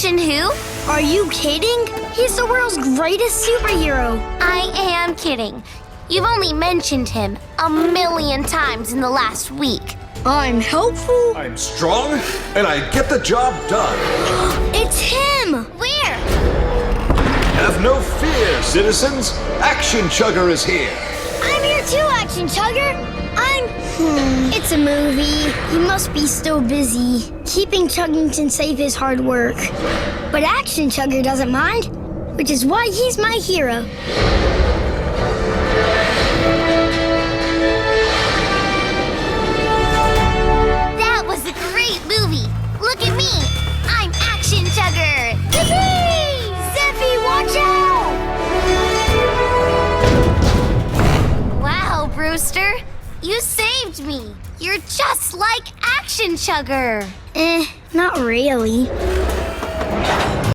mention who? Are you kidding? He's the world's greatest superhero. I am kidding. You've only mentioned him 1,000,000 times in the last week. I'm helpful. I'm strong, and I get the job done. It's him! Where? Have no fear, citizens. Action Chugger is here. I'm here too, Action Chugger. It's a movie. He must be still busy. Keeping Chuggington safe is hard work. But Action Chugger doesn't mind, which is why he's my hero. That was a great movie. Look at me. I'm Action Chugger. Yippee! Zeffy, watch out! Wow, Brewster. You saved me. You're just like Action Chugger. Not really.